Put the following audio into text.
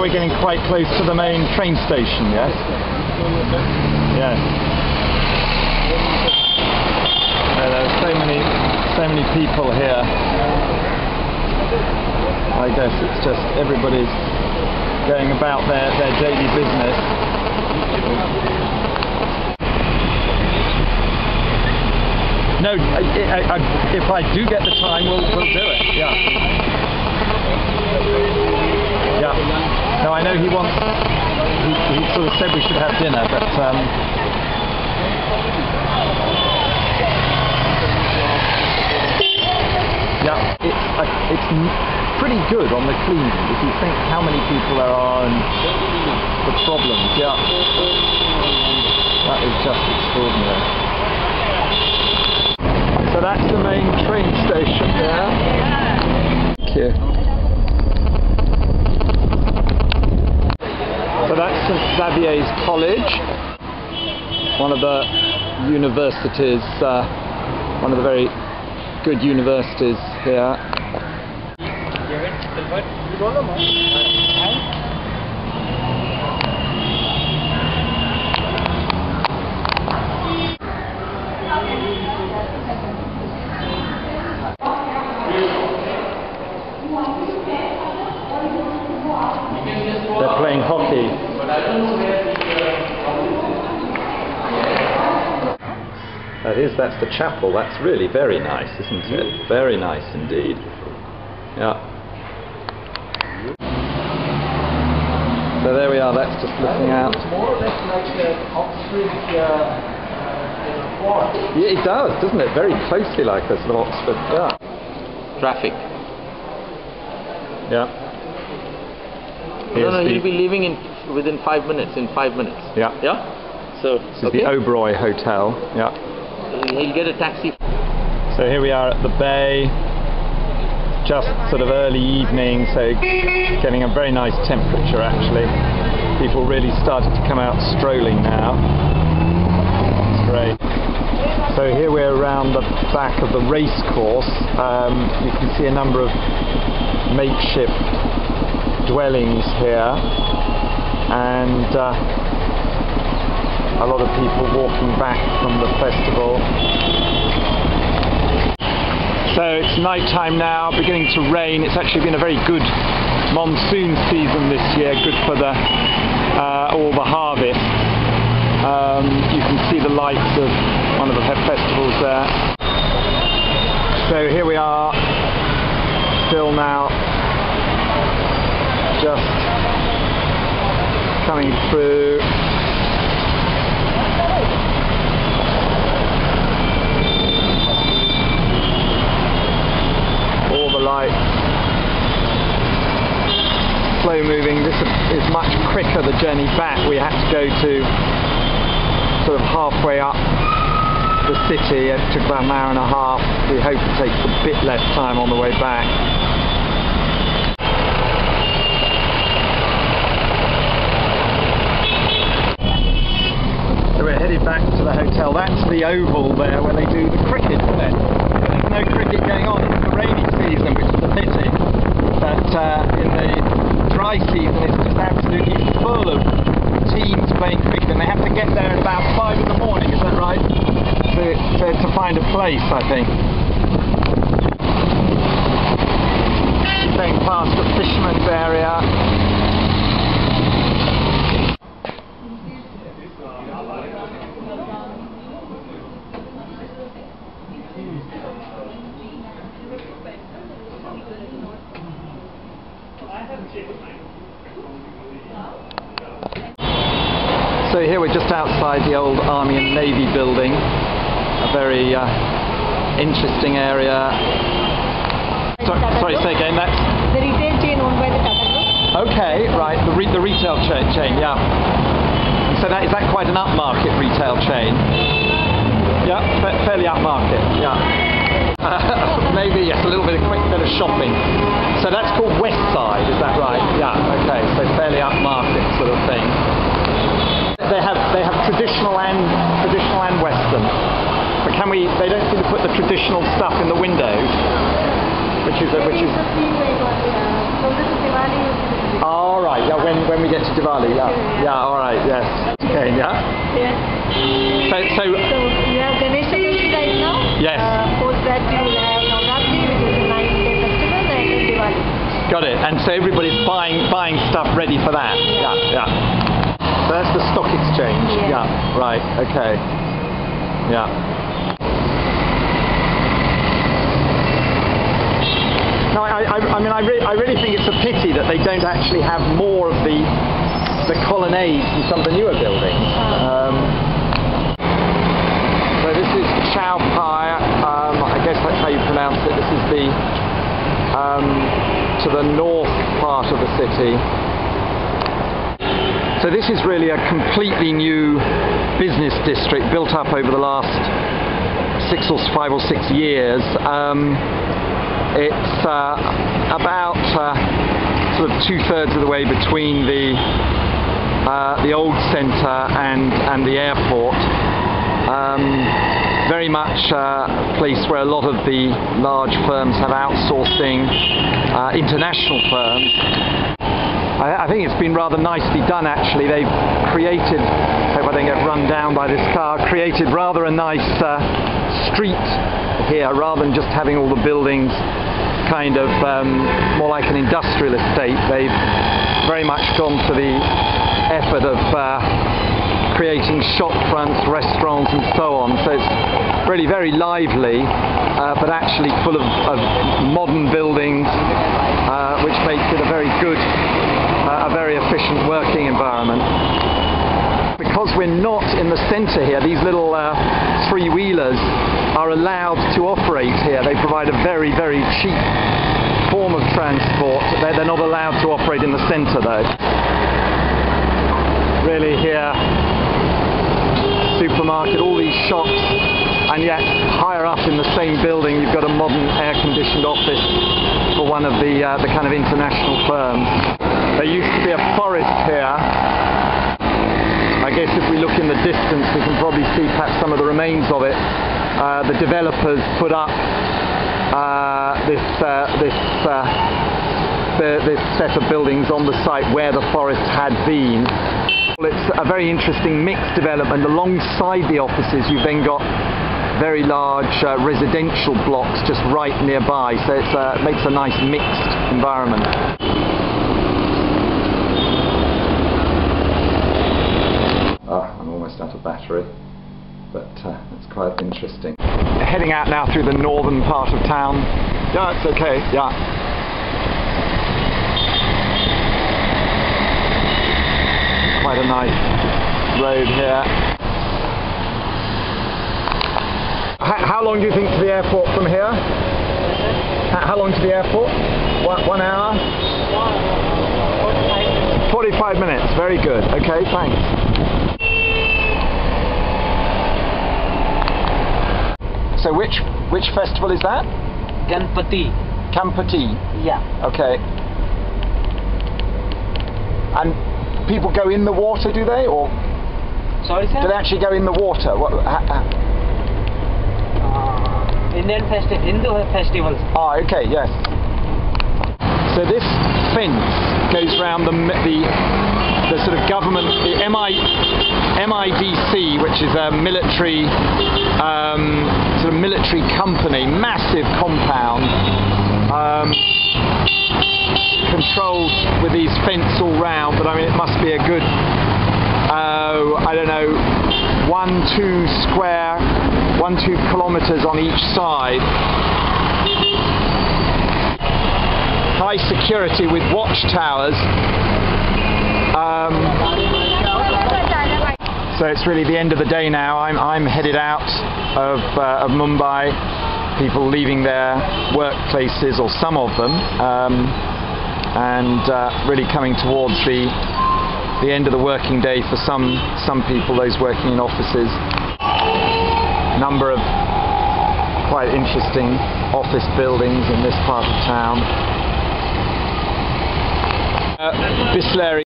we're getting quite close to the main train station, yes? Yes. There are so many people here. I guess it's just everybody's going about their daily business. No, if I do get the time, we'll do it. Yeah. Yeah. No, I know he wants. He sort of said we should have dinner, but. Yeah, it's pretty good on the cleaning if you think how many people there are and the problems. Yeah. That is just extraordinary. So that's the main train station there. Thank you. So that's St Xavier's College, one of the universities, one of the very good universities here. They're playing hockey. That's the chapel. That's really very nice, isn't it? Very nice indeed. Yeah. So there we are, that's just looking out. It's more or less like Oxford. Yeah, it does, doesn't it? Very closely like a sort of Oxford. Yeah. Traffic. Yeah. No, he'll be leaving within 5 minutes. In 5 minutes. Yeah. Yeah. So this is the Oberoi Hotel. Yeah. He'll get a taxi. So here we are at the bay. Just sort of early evening, so getting a very nice temperature actually. People really started to come out strolling now. It's great. So here we're around the back of the race course. You can see a number of makeshift dwellings here, and a lot of people walking back from the festival. So it's night time now, beginning to rain. It's actually been a very good monsoon season this year, good for the all the harvest. You can see the lights of one of the festivals there. So here we are, still now, just coming through. All the lights, slow moving. This is much quicker, the journey back. We had to go to sort of halfway up the city. It took about an hour and a half. We hope it takes a bit less time on the way back. So we're headed back to the hotel. That's the oval there where they do the cricket, isn't it? There's no cricket going on. It's the rainy season, which is a pity. But in the dry season, it's just absolutely full of teams playing cricket, and they have to get there at about 5 in the morning. Is that right? To find a place, I think. Going past the fisherman's area. So here we're just outside the old Army and Navy building, a very interesting area. Sorry, say again. That's the retail chain owned by the Tata Group. Okay, right. The retail chain, yeah. And so is that quite an upmarket retail chain? Yeah, fairly upmarket. Yeah. Maybe yes, a little bit of quick bit of shopping. So that's called West Side, is that right? Yeah. Okay. So fairly upmarket sort of thing. They have traditional and Western. But they don't seem to put the traditional stuff in the windows. which is. All right. Yeah. When we get to Diwali. Yeah. Yeah. All right. Yes. Okay. Yeah. Yes. So you have Ganesh Chaturthi right now. Yes. Post that you will have Navratri, which is the 9-day festival, and then Diwali. got it. And so everybody's buying stuff ready for that. Yeah. So that's the stock exchange. Yeah. Right. Okay. Yeah. No, I mean, I really think it's a pity that they don't actually have more of the colonnades in some of the newer buildings. So this is Chow Pai. I guess that's how you pronounce it. This is the to the north part of the city. So this is really a completely new business district built up over the last 5 or 6 years. It's about sort of 2/3 of the way between the old centre and the airport. Very much a place where a lot of the large firms have outsourcing, international firms. I think it's been rather nicely done actually. They've created, hope I don't get run down by this car, created rather a nice street here rather than just having all the buildings kind of more like an industrial estate. They've very much gone to the effort of creating shop fronts, restaurants and so on. So it's really very lively, but actually full of modern buildings, which makes it a very good, a very efficient working environment. Because we're not in the centre here, these little three-wheelers are allowed to operate here. They provide a very, very cheap form of transport. They're not allowed to operate in the centre though. Really here, supermarket, all these shops, and yet higher up in the same building you've got a modern air-conditioned office for one of the kind of international firms. There used to be a forest here. I guess if we look in the distance we can probably see perhaps some of the remains of it. The developers put up this set of buildings on the site where the forest had been. It's a very interesting mixed development. Alongside the offices you've then got very large residential blocks just right nearby, so it makes a nice mixed environment. I'm almost out of battery, but it's quite interesting. Heading out now through the northern part of town. Yeah, it's okay, yeah. Quite a nice road here. How long do you think to the airport from here? How long to the airport? 1 hour? 45 minutes, very good. Okay, thanks. So which festival is that? Ganpati. Ganpati? Yeah. Okay. And people go in the water, do they? Or Sorry, sir? do they actually go in the water? Hindu festivals. Ah, okay, yes. So this fence goes around the sort of government, the MIDC, which is a military sort of military company, massive compound, controlled with these fence all round. But I mean, it must be a good, I don't know, 1-2 kilometres on each side. High security with watchtowers. So it's really the end of the day now. I'm headed out of Mumbai. People leaving their workplaces, or some of them, and really coming towards the end of the working day for some people, those working in offices. Number of quite interesting office buildings in this part of town. Bisleri